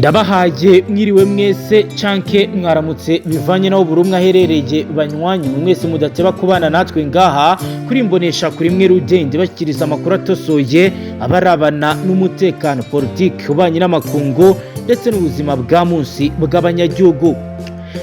ndabahaye mwiriwe mwese canke mwaramutse bivanye naho buri umwe aherereye banywanyi mwese mudateba kubana natwe ngaha kuri mbonesha kuri mwe rugende bashyikiriza amakuru atosoye abarabana n'umutekano politiki ubanye n'amakungu ndetse n'ubuzima bwa munsi bw'abanyagihugu.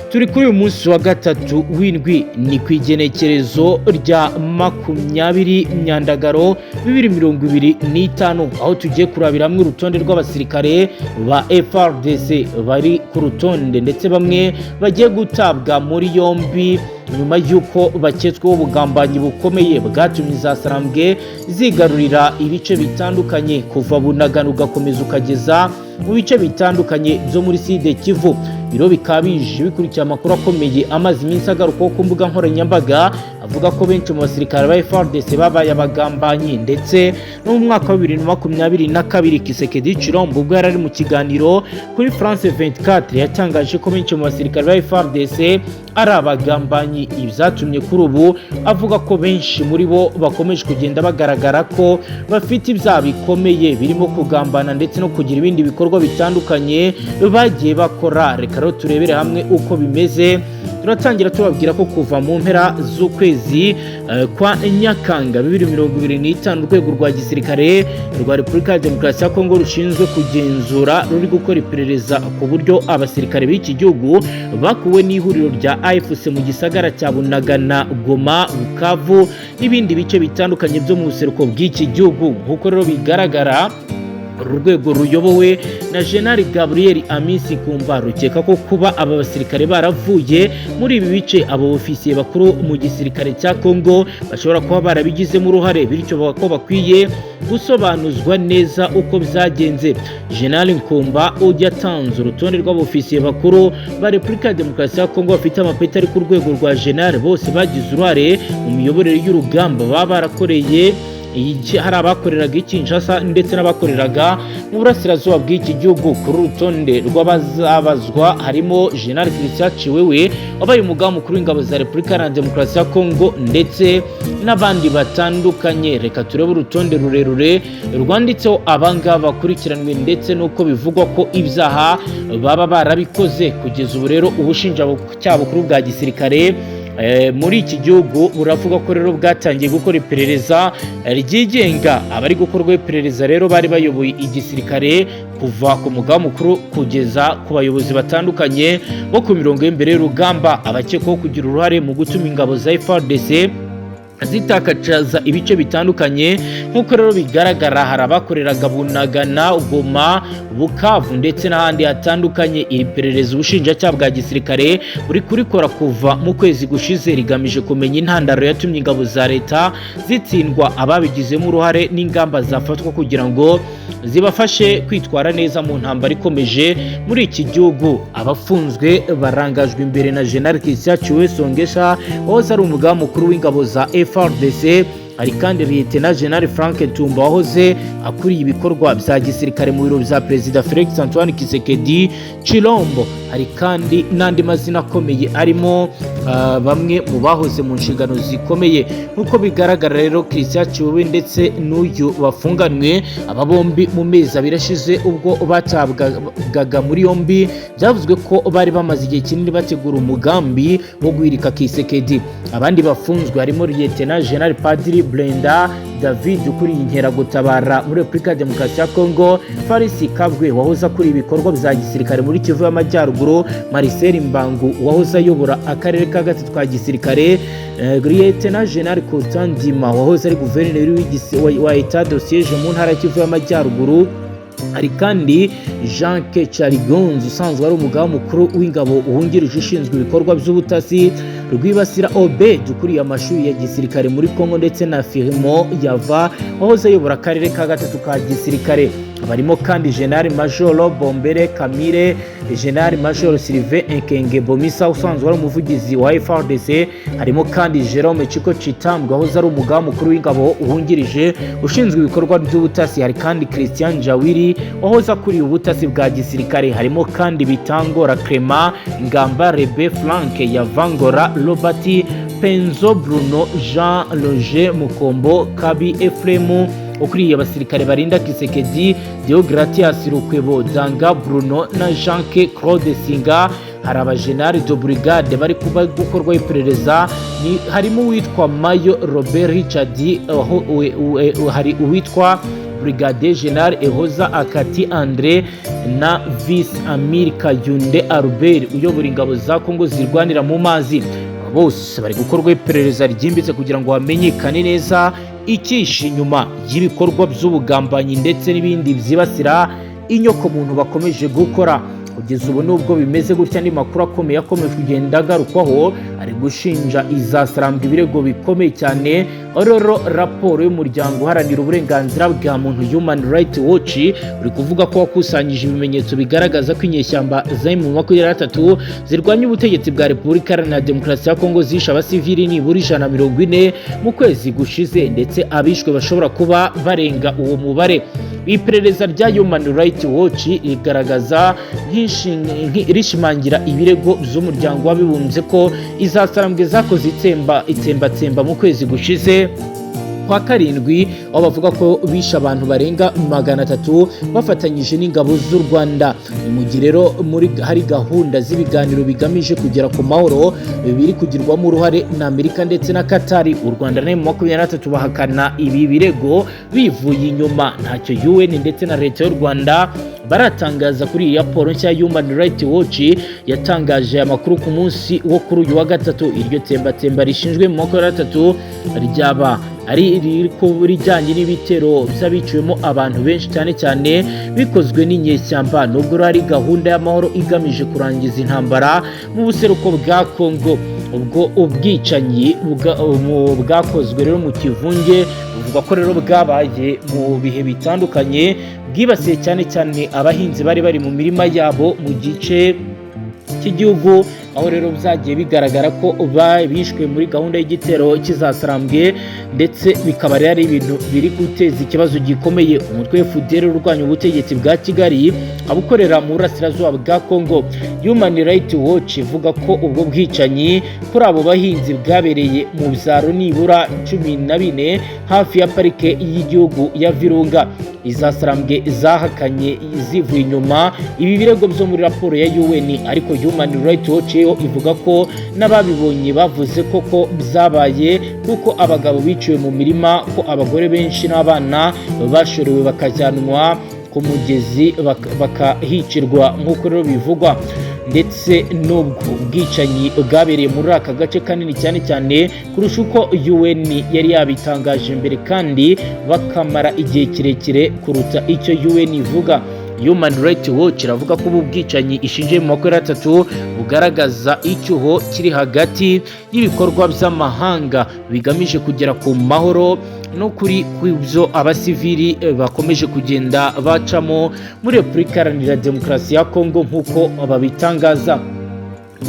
Turi kuri uyu munsi wa gatatu w'indwi ni kwigenekerezo rya 20 Myandagaro 2025 aho tugiye kurabira hamwe urutonde rw'abasirikare ba FARDC bari ku rutonde ndetse bamwe bagiye gutabwa muri yombi nyuma y'uko baketsweho ubugambanyi bukomeye bwatumye za Sarambwe zigarurira ibice bitandukanye kuva Bunagana ugakomeza ukageza mu bice bitandukanye byo muri Sud Kivu. Biro bikabije bikurikira amakuru akomeye amazi iminsi agaruka ku mbuga nkoranyambaga avuga ko benshi mu basirikare ba FARDC babaye abagambanyi ndetse no mu mwaka wa 2022 Kisekedi Chilombo ubwo yari mu kiganiro kuri France 24 yatangaje ko benshi mu basirikare ba FARDC ari abagambanyi. Ibyatumye kuri ubu avuga ko benshi muri bo bakomeje kugenda bagaragara ko bafite ibyaha bikomeye birimo kugambana ndetse no kugira ibindi bikorwa bitandukanye bagiye bakora. Reka rero turebere hamwe uko bimeze. Turatangira tubabwira ko kuva mu mpera z'ukwezi kwa Nyakanga 2025 urwego rwa gisirikare rwa Repubulika ya Demokarasi ya Kongo rushinzwe kugenzura ruri gukora iperereza ku buryo abasirikare b'iki gihugu bakuwe n'ihuriro rya AFC mu gisagara cya Bunagana, Goma, Bukavu n'ibindi bice bitandukanye byo mu buseruko bw'iki gihugu. Nk'uko rero bigaragara urwego ruyobowe na General Gabriel Amisi Kumba rukeka ko kuba aba basirikare baravuye muri ibi bice abo ofisiye bakuru mu gisirikare cya Kongo bashobora kuba barabigizemo uruhare, bityo ko bakwiye gusobanuzwa neza uko byagenze. General Kumba yatanze urutonde rw'abofisiye bakuru ba Repubulika ya Demokarasi ya Kongo bafite amapeti ari ku rwego rwa General bose bagize uruhare mu miyoborere y'urugamba baba barakoreye. Hari abakoreraga i Kinshasa ndetse n'abakoreraga mu burasirazuba bw'iki gihugu. Kuri urutonde rw'abazabazwa harimo General Christian Chiwewe wabaye umugaba mukuru w'ingabo za Repubulika ya Demokarasi ya Kongo ndetse n'abandi batandukanye. Reka turebe urutonde rurerure rwanditseho abangaba bakurikiranwe ndetse n'uko bivugwa ko ibyaha baba barabikoze. Kugeza ubu rero ubushinjacyaha bukuru bwa gisirikare muri iki gihugu buravuga ko rero bwatangiye gukora iperereza ryigenga. Abari gukorwa iperereza rero bari bayoboye igisirikare kuva ku mugaba mukuru kugeza ku bayobozi batandukanye bo ku mirongo y'imbere y'urugamba abakekwaho kugira uruhare mu gutuma ingabo za FARDC zitakaza ibice bitandukanye. Nk'uko rero bigaragara hari abakoreraga Bunagana, Goma, Bukavu ndetse n'ahandi hatandukanye. Iri perereza ubushinjacyaha bwa gisirikare buri kurikora kuva mu kwezi gushize rigamije kumenya intandaro yatumye ingabo za leta zitsindwa, ababigizemo uruhare n'ingamba zafatwa kugira ngo zibafashe kwitwara neza mu ntambara ikomeje muri iki gihugu. Abafunzwe barangajwe imbere na General Christian Chiwewe Songesha wahoze ari umugaba mukuru w'ingabo za FARDC. Hari kandi Lieutenant General Frank Tumba wahoze akuriye ibikorwa bya gisirikare mu biro bya Perezida Felix Antoine Kisekedi Chilombo. Hari kandi n'andi mazina akomeye arimo bamwe mu bahoze mu nshingano zikomeye. Nk'uko bigaragara rero Christian Chiwewe ndetse n'uyu bafunganwe aba bombi mu mezi abiri ashize ubwo batabwaga muri yombi byavuzwe ko bari bamaze igihe kinini bategura umugambi wo guhirika Kisekedi. Abandi bafunzwe harimo Lieutenant General Padiri Brenda David ukuriye inkeragutabara muri Repubulika ya Demokarasi ya Kongo, Farisi Kabwe wahoze akuriye ibikorwa bya gisirikare muri Kivu y'Amajyaruguru, Marcel Mbangu wahoze ayobora akarere ka gatatu ka gisirikare, Lieutenant General Constant Ndima wahoze ari guverineri wa Etat de Siège mu ntara ya Kivu y'Amajyaruguru. Hari kandi Jean Charigonzi usanzwe ari umugaba mukuru w'ingabo uhungirije ushinzwe ibikorwa by'ubutasi, Rwibasira Obed ukuriye amashuri ya gisirikare muri Kongo ndetse na Firimo Yava wahoze ayobora akarere ka gatatu ka gisirikare. Barimo kandi General Major Bombere Kamire, General Major Sylvain Ekenge Bomisa usanzwe ari umuvugizi wa FARDC. Harimo kandi Jerome Chiko Chitambwe wahoze ari umugaba mukuru w'ingabo uhungirije ushinzwe ibikorwa by'ubutasi. Hari kandi Christian Jawiri wahoze akuriye ubutasi bwa gisirikare. Harimo kandi Bitangora Clement, Ngamba Rebe Frank, Yavangora Robert, Penzo Bruno, Jean Roger Mukombo, Kabi Efremu, ukuriye abasirikare barinda Kisekedi Deogratias Rukwebo Zanga Bruno na Jean Claude Singa. Hari abajenali de brigade bari kuba gukorwa iperereza, harimo uwitwa Mayo Robert Richard, hari uwitwa Brigadier General Ehoza Akati Andre na Vice Amir Kayunde Albert uyobora ingabo za Kongo zirwanira mu mazi. Bose bari gukorwa iperereza ryimbitse kugira ngo hamenyekane neza icyishe inyuma y'ibikorwa by'ubugambanyi ndetse n'ibindi byibasira inyoko muntu bakomeje gukora. Kugeza ubu nubwo bimeze gutya, andi makuru akomeye akomeje kugenda agarukwaho ari gushinja izasarambwa ibirego bikomeye cyane. Rero raporo y'umuryango uharanira uburenganzira bwa muntu Human Rights Watch uri kuvuga ko wakusanyije ibimenyetso bigaragaza ko inyeshyamba za M23 zirwanya ubutegetsi bwa Repubulika Iharanira Demokarasi ya Kongo zishe abasivili nibura 140 mu kwezi gushize, ndetse abishwe bashobora kuba barenga uwo mubare. Iperereza rya Human Rights Watch rigaragaza rishimangira ibirego by'umuryango w'abibumbye ko izasarambwe zakoze itsembatsemba mu kwezi gushize kwa karindwi, aho bavuga ko bishe abantu barenga 300 bafatanyije n'ingabo z'u Rwanda. Mu gihe rero hari gahunda z'ibiganiro bigamije kugera ku mahoro biri kugirwamo uruhare na Amerika ndetse na Qatar, u Rwanda na M23 bahakana ibi birego bivuye inyuma. Ntacyo UN ndetse na leta y'u Rwanda baratangaza kuri iyi raporo nshya Human Rights Watch yatangaje amakuru ku munsi wo kuri uyu wa gatatu. Iryo tembatsemba rishinjwe mu moko ya 3 ryaba ari rijyanye n'ibitero by'abiciwemo abantu benshi cyane bikozwe n'inyeshyamba, nubwo ari gahunda y'amahoro igamije kurangiza intambara mu buseruko bwa Kongo. Ubwo ubwicanyi bwakozwe rero mu kivunge buvuga ko rero bwabaye mu bihe bitandukanye, bwibasiye cyane abahinzi bari mu mirima yabo mu gice cy'igihugu, aho rero byagiye bigaragara ko bishwe muri gahunda y'igitero kizasarambwe, ndetse bikaba ari ibintu biri guteza ikibazo gikomeye umutwe FDL urwanya ubutegetsi bwa Kigali abukorera mu burasirazuba bwa Kongo. Human Rights Watch ivuga ko ubwo bwicanyi kuri abo bahinzi bwabereye mu byaro nibura 14 hafi ya parike y'igihugu ya Virunga. Izasarambwe zahakanye zivuye inyuma ibi birego byo muri raporo ya UN, ariko Human Rights Watch ivuga ko n'ababibonye bavuze ko byabaye kuko abagabo biciwe mu mirima, ko abagore benshi n'abana bashorewe bakajyanwa ku mugezi bakahicirwa nk'uko rero bivugwa. Ndetse n'ubwo bwicanyi bwabereye muri aka gace kanini cyane kurusha uko UN yari yabitangaje mbere, kandi bakamara igihe kirekire kuruta icyo UN ivuga. Human Rights Watch iravuga ko ubu bwicanyi ishinje mu moko ya 3 bugaragaza icyuho kiri hagati y'ibikorwa by'amahanga bigamije kugera ku mahoro no kuri kw'ibyo abasivili bakomeje kugenda bacamo muri Repubulika Iharanira Demokarasi ya Kongo nk'uko babitangaza.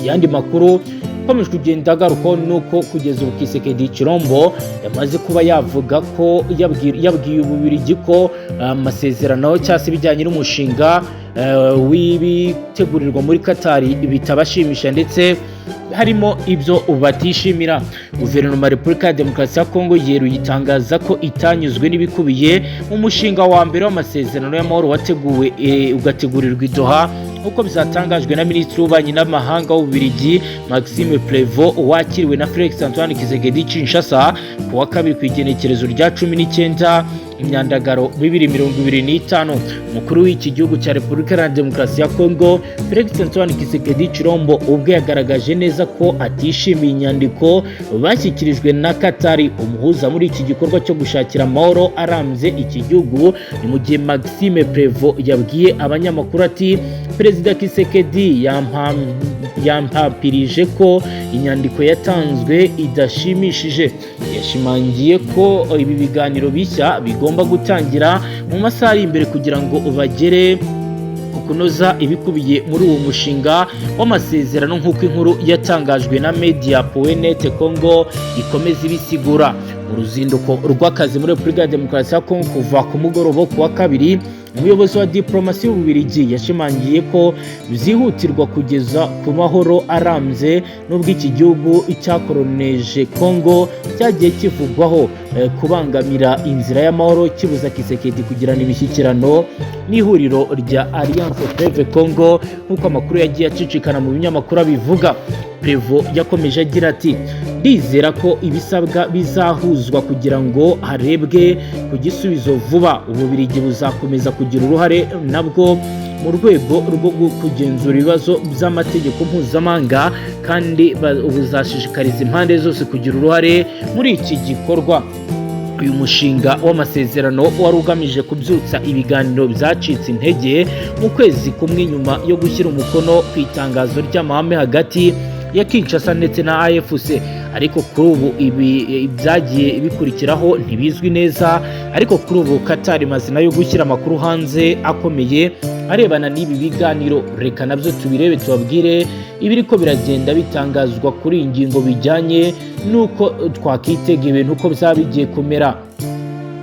Yandi makuru akomeje kugenda agarukaho nuko kugeza ubu Kisekedi Chilombo yamaze kuba yavuga ko yabwiye Ububiligi ko amasezerano cyangwa se bijyanye n'umushinga w'ibitegurirwa muri Qatar bitabashimisha, ndetse harimo ibyo batishimira. Guverinoma ya Repubulika ya Demokarasi ya Kongo yeruye itangaza ko itanyuzwe n'ibikubiye mu mushinga wa mbere w'amasezerano y'amahoro wateguwe ugategurirwa i Doha, uko bizatangajwe na Minisitiri w'Ububanyi n'Amahanga w'Ububiligi Maxime Prevot wakiriwe na Felix Antoine Tshisekedi Kinshasa ku wa kabiri ku igenekerezo rya 19 imyandagaro 2025. Umukuru w'iki gihugu cya Repubulika ya Demokarasi ya Kongo Felix Antoine Tshisekedi Chilombo ubwe yagaragaje neza ko atishimiye inyandiko bashyikirijwe na Qatar, umuhuza muri iki gikorwa cyo gushakira amahoro arambye iki gihugu. Ni mu gihe Maxime Prevot yabwiye abanyamakuru ati Perezida Tshisekedi yampapirije ko inyandiko yatanzwe idashimishije. Yashimangiye ko ibi biganiro bishya bigomba gutangira mu masaha ari imbere kugira ngo bagere kunoza ibikubiye muri uwo mushinga w'amasezerano nk'uko inkuru yatangajwe na Media.net Congo ikomeza ibisigura. Uruzinduko rw'akazi muri Repubulika ya Demokarasi ya Kongo kuva ku mugoroba ku wa kabiri umuyobozi wa diplomasi y'Ububiligi yashimangiye ko byihutirwa kugeza ku mahoro arambye n'ubwo iki gihugu cyakoroneje Kongo cyagiye kivugwaho kubangamira inzira y'amahoro kibuza Kisekedi kugirana imishyikirano n'ihuriro rya Alliance Fleuve Congo nk'uko amakuru yagiye acicikana mu binyamakuru abivuga. Prevo yakomeje agira ati ndizera ko ibisabwa bizahuzwa kugira ngo harebwe ku gisubizo vuba. Ububiligi buzakomeza kugira uruhare nabwo mu rwego rwo kugenzura ibibazo by'amategeko mpuzamahanga kandi buzashishikariza impande zose kugira uruhare muri iki gikorwa. Uyu mushinga w'amasezerano wari ugamije kubyutsa ibiganiro byacitse intege mu kwezi kumwe nyuma yo gushyira umukono ku itangazo ry'amahame hagati ya Kinshasa ndetse na AFC, ariko kuri ubu ibi byagiye bikurikiraho ntibizwi neza. Ariko kuri ubu Qatar imaze nayo gushyira amakuru hanze akomeye arebana n'ibi biganiro. Reka nabyo tubirebe tubabwire ibiriko biragenda bitangazwa kuri iyi ngingo bijyanye n'uko twakitega ibintu uko byaba bigiye kumera.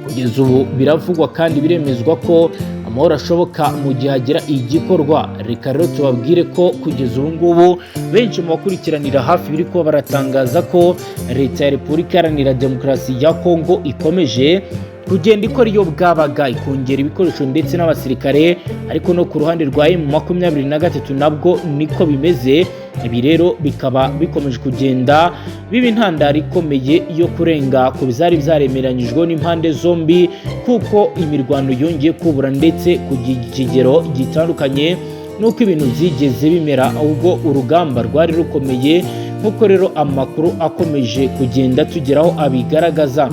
Kugeza ubu biravugwa kandi biremezwa ko amahoro ashoboka mu gihe hagira igikorwa. Reka rero tubabwire ko kugeza ubu ngubu benshi mu bakurikiranira hafi biri kuba baratangaza ko leta ya Repubulika Iharanira Demokarasi ya Kongo ikomeje kugenda ikora iyo bwabaga ikongera ibikoresho ndetse n'abasirikare, ariko no ku ruhande rwa M23 nabwo niko bimeze. Ibi rero bikaba bikomeje kugenda biba intandaro ikomeye yo kurenga ku bizari byaremeranyijwe n'impande zombi, kuko imirwano yongeye kubura ndetse ku kigero gitandukanye nuko ibintu byigeze bimera ubwo urugamba rwari rukomeye, nk'uko rero amakuru akomeje kugenda tugeraho abigaragaza.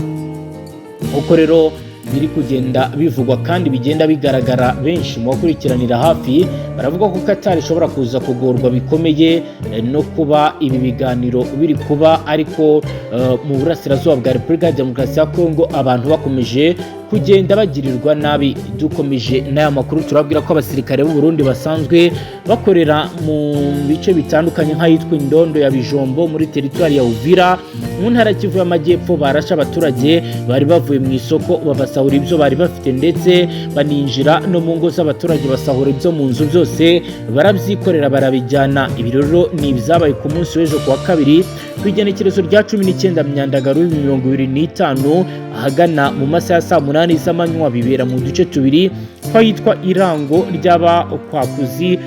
Uko rero biri kugenda bivugwa kandi bigenda bigaragara, benshi mu bakurikiranira hafi baravuga ko Qatar ishobora kuza kugorwa bikomeye no kuba ibi biganiro biri kuba, ariko mu burasirazuba bwa Repubulika ya Demokarasi ya Kongo abantu bakomeje kugenda bagirirwa nabi. Dukomeje n'aya makuru turabwira ko abasirikare b'u Burundi basanzwe bakorera mu bice bitandukanye nk'ahitwa Indondo ya Bijombo muri teritwari ya Uvira mu ntara Kivu y'Amajyepfo barasha abaturage bari bavuye mu isoko babasahura ibyo bari bafite ndetse baninjira no mu ngo z'abaturage basahura ibyo mu nzu byose barabyikorera barabijyana. Ibi rero ni ibyabaye ku munsi w'ejo kuwa kabiri ku igenekerezo rya 19 Myandagaro 2025 ahagana mu masaha ya saa 8 z'amanywa, bibera mu duce tubiri twahitwa Irango ry'Abakwakuzi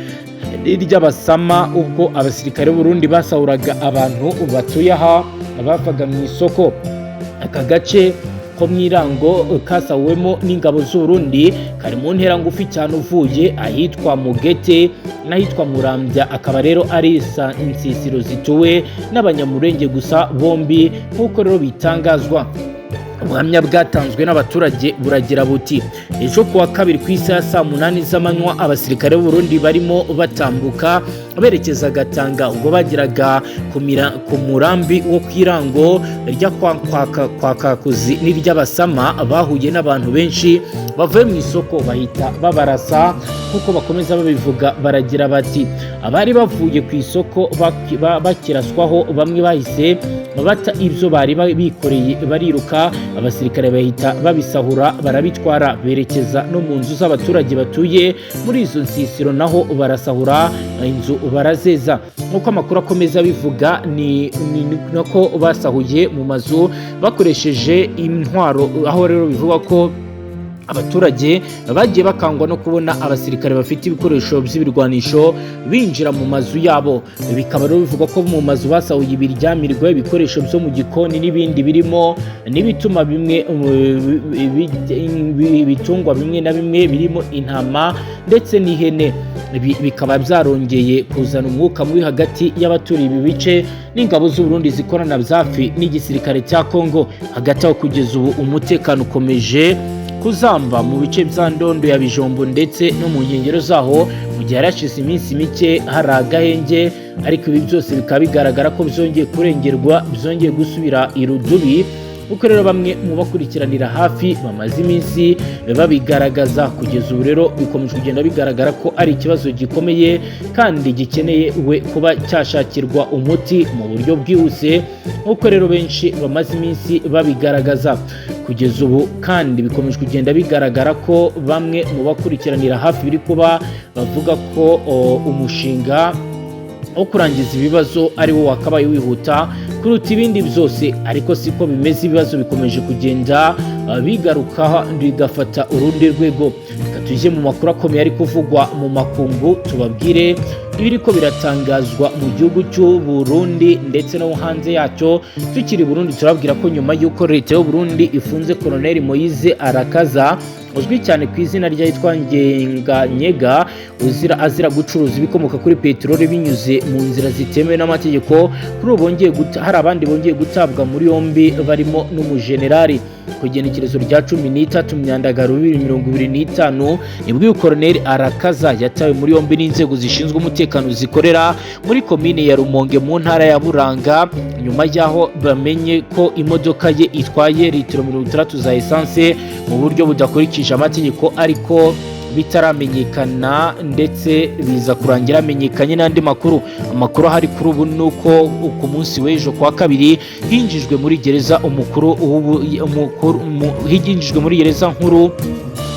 ry'Abasama, ubwo abasirikare b'u Burundi basahuraga abantu batuye aha bavaga mu isoko. Aka gace ko mu Irango kasahuwemo n'ingabo z'u Burundi kari mu ntera ngufi cyane uvuye ahitwa Mugete n'ahitwa Murambya, akaba rero ari insisiro zituwe n'abanyamurenge gusa bombi nk'uko rero bitangazwa. Ubuhamya bwatanzwe n'abaturage buragira buti ejo kuwa kabiri ku isaha ya saa 8 z'amanywa abasirikare b'u Burundi barimo batambuka berekeza Gatanga, ubwo bagiraga ku murambi wo kwirango rya kwa Kakuzi n'iry'Abasama bahuye n'abantu benshi bavuye mu isoko bahita babarasa. Kuko bakomeza babivuga baragira bati abari bavuye ku isoko bakiraswaho bamwe bahise bata ibyo bari bikoreye bariruka, abasirikare bahita babisahura barabitwara berekeza no mu nzu z'abaturage batuye muri izo nsisiro, naho barasahura inzu barazeza. Nk'uko amakuru akomeza bivuga ni nako basahuye mu mazu bakoresheje intwaro, aho rero bivuga ko abaturage bagiye bakangwa no kubona abasirikare bafite ibikoresho by'ibirwanisho binjira mu mazu yabo. Bikaba rero bivuga ko mu mazu basahuye ibiryamirwa, ibikoresho byo mu gikoni n'ibindi birimo n'ibituma bimwe bitungwa bimwe na bimwe birimo intama ndetse n'ihene. Bikaba byarongeye kuzana umwuka mubi hagati y'abaturiye ibi bice n'ingabo z'u Burundi zikorana byafi n'igisirikare cya Kongo. Hagati aho kugeza ubu umutekano ukomeje kuzamba mu bice bya Ndondo ya Bijombo ndetse no mu nkengero zaho mu gihe yarashize iminsi mike hari agahenge, ariko ibi byose bikaba bigaragara ko byongeye kurengerwa, byongeye gusubira irudubi. Uko rero bamwe mu bakurikiranira hafi bamaze iminsi babigaragaza, kugeza ubu rero bikomeje kugenda bigaragara ko ari ikibazo gikomeye kandi gikeneye kuba cyashakirwa umuti mu buryo bwihuse, nk'uko rero benshi bamaze iminsi babigaragaza. kugeza ubu kandi bikomeje kugenda bigaragara ko bamwe mu bakurikiranira hafi biri kuba bavuga ko umushinga wo kurangiza ibibazo ari wo wakabaye wihuta kuruta ibindi byose, ariko siko bimeze. Ibibazo bikomeje kugenda bigaruka bigafata urundi rwego. Tujye mu makuru akomeye ari kuvugwa mu makungu, tubabwire ibiriko biratangazwa mu gihugu cy'u Burundi ndetse no hanze yacyo. Tukiri Burundi turabwira ko nyuma y'uko leta y'u Burundi ifunze Colonel Moise Arakaza uzwi cyane ku izina ryitwa Ngenganyega azira gucuruza ibikomoka kuri peteroli binyuze mu nzira zitemewe n'amategeko, kuri ubu hari abandi bongeye gutabwa muri yombi barimo n'umujenerali. Ku igenekerezo rya 13 Myandagaro 2025 nibwo Colonel Arakaza yatawe muri yombi n'inzego zishinzwe umutekano zikorera muri komine ya Rumonge mu ntara ya Buranga, nyuma y'aho bamenye ko imodoka ye itwaye litiro 30 za essence mu buryo budakurikije amategeko, ariko bitaramenyekana ndetse biza kurangira amenyekanye n'andi makuru. Amakuru ahari kuri ubu nuko ku munsi w'ejo kwa kabiri hinjijwe muri gereza hinjijwe muri gereza nkuru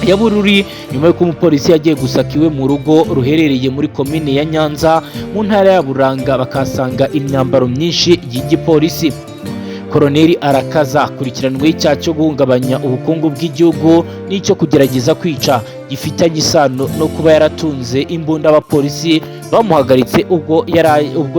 ya Bururi nyuma y'uko umupolisi yagiye gusaka iwe mu rugo ruherereye muri komine ya Nyanza mu ntara ya Buranga, bakasanga imyambaro myinshi y'igipolisi. Colonel Arakaza akurikiranweho icyaha cyo guhungabanya ubukungu bw'igihugu n'icyo kugerageza kwica gifitanye isano no kuba yaratunze imbunda abapolisi bamuhagaritse ubwo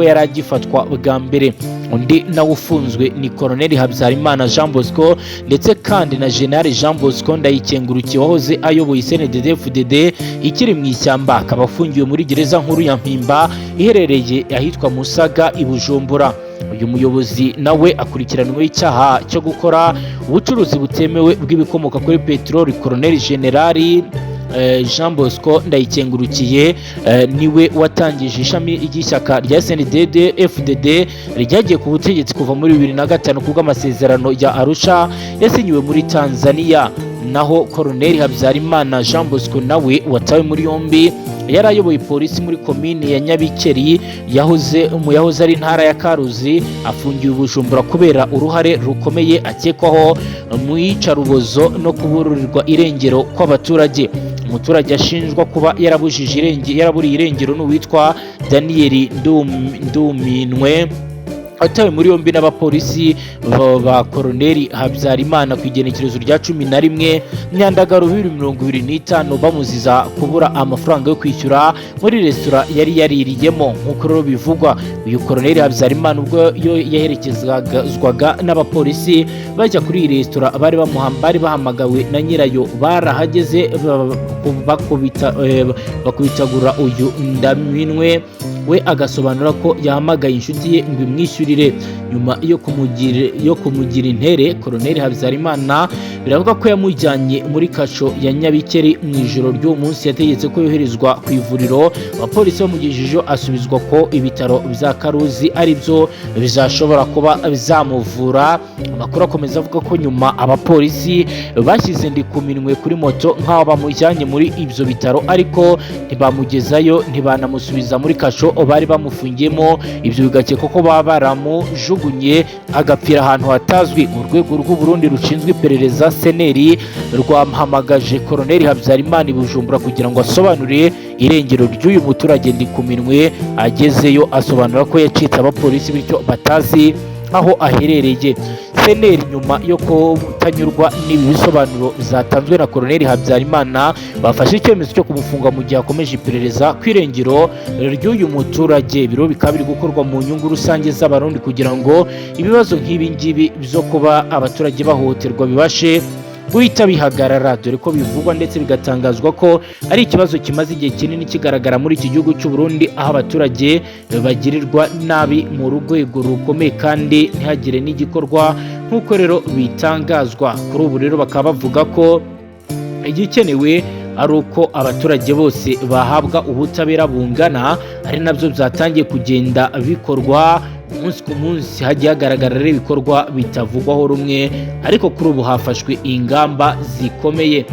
yari agifatwa bwa mbere. Undi nawe ufunzwe ni Colonel Habyarimana Jean Bosco ndetse kandi na General Jean Bosco Ndayikengurukiye wahoze ayoboye CNDD-FDD ikiri mu ishyamba, akaba afungiwe muri gereza nkuru ya Mpimba iherereye ahitwa Musaga i Bujumbura. Uyu muyobozi nawe akurikiranweho icyaha cyo gukora ubucuruzi butemewe bw'ibikomoka kuri peteroli. Colonel General Jean Bosco Ndayikengurukiye niwe watangije ishami ry'ishyaka rya CNDD-FDD ryagiye ku butegetsi kuva muri 2005 kubw'amasezerano ya Arusha yasinyiwe muri Tanzania. Naho Colonel Habyarimana Jean Bosco nawe watawe muri yombi yari ayoboye polisi muri komine ya Nyabikeri yahoze ari intara ya Karuzi, afungiwe Bujumbura kubera uruhare rukomeye akekwaho mu iyicarubozo no kubururirwa irengero kw'abaturage. Umuturage ashinjwa kuba yaraburiye irengero n'uwitwa Daniel Nduminwe atawe muri yombi n'abapolisi ba Colonel Habyarimana ku igenekerezo rya 11 Myandagaro 2025 bamuziza kubura amafaranga yo kwishyura muri restaurant yari yaririyemo. Nk'uko rero bivugwa, uyu Colonel Habyarimana ubwo yaherekezwaga n'abapolisi bajya kuri iyi restaurant bari bahamagawe na nyirayo, barahageze bakubitagura uyu Ndaminwe, we agasobanura ko yahamagaye inshuti ye ngo imwishyurire. Nyuma yo kumugira intere, Colonel Habyarimana biravuga ko yamujyanye muri kasho ya Nyabikeri mu ijoro ry'uwo munsi. Yategetse ko yoherezwa ku ivuriro, abapolisi bamugejejeyo asubizwa ko ibitaro bya Karuzi ari byo bizashobora kuba bizamuvura. Amakuru akomeza avuga ko nyuma abapolisi bashyize ndikuminwe kuri moto nk'aho bamujyanye muri ibyo bitaro, ariko ntibamugezayo ntibanamusubiza muri kasho bari bamufungiyemo. Ibyo bigakekwa ko baba baramujugunye agapfira ahantu hatazwi. Urwego rw'u Burundi rushinzwe iperereza seneri rwamuhamagaje Colonel Habyarimana i Bujumbura kugira ngo asobanure irengero ry'uyu muturage Ndikuminwe. Agezeyo asobanura ko yacitse abapolisi bityo batazi aho aherereye. Seneri nyuma yo kutanyurwa n'ibi bisobanuro zatanzwe na Colonel Habyarimana bafashe icyemezo cyo kumufunga mu gihe akomeje iperereza ku irengero ry'uyu muturage. Biro bikaba biri gukorwa mu nyungu rusange z'abarundi kugira ngo ibibazo nk'ibi ngibi byo kuba abaturage bahohoterwa bibashe guhita bihagarara, dore ko bivugwa ndetse bigatangazwa ko ari ikibazo kimaze igihe kinini kigaragara muri iki gihugu cy'u Burundi, aho abaturage bagirirwa nabi mu rwego rukomeye kandi ntihagire n'igikorwa nk'uko rero bitangazwa. Kuri ubu rero bakaba bavuga ko igikenewe ari uko abaturage bose bahabwa ubutabera bungana, ari nabyo byatangiye kugenda bikorwa umunsi ku munsi hagiye hagaragara ibikorwa bitavugwaho rumwe, ariko kuri ubu hafashwe ingamba zikomeye.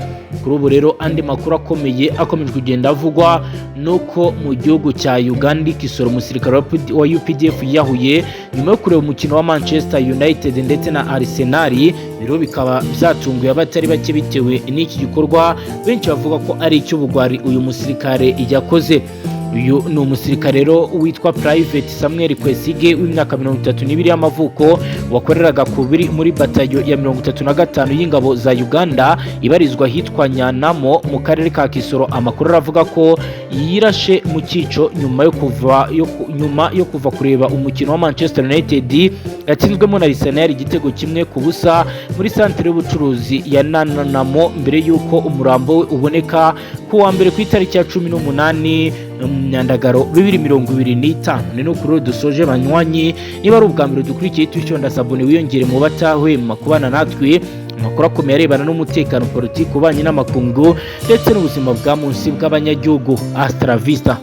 Kuri ubu rero andi makuru akomeye akomeje kugenda avugwa nuko mu gihugu cya Uganda Kisoro umusirikare wa UPDF yahuye nyuma yo kureba umukino wa Manchester United ndetse na Arsenal. Biro bikaba byatunguye abatari bake bitewe n'iki gikorwa, benshi bavuga ko ari icy'ubugwari uyu musirikare yakoze. Uyu ni umusirikare rero witwa Private Samuel Kwesige w'imyaka 32 y'amavuko, wakoreraga muri batayo ya 35 y'ingabo za Uganda ibarizwa hitwa Nyanamo mu karere ka Kisoro. Amakuru aravuga ko yirashe mu cyico nyuma yo kuva kureba umukino wa Manchester United yatsinzwemo na Arsenal igitego kimwe ku busa muri santere y'ubucuruzi ya Nyanamo, mbere y'uko umurambo we uboneka ku wa mbere ku itariki ya 18 Myandagaro 2025. Ni no kuri dusoje banywanyi, niba ari ubwa mbere dukurikiye twishyonda sabone wiyongere mu batahwema kubana natwe amakuru akomeye arebana n'umutekano, politiki, ububanyi n'amakungu ndetse n'ubuzima bwa munsi bw'abanyagihugu. Astra Vista.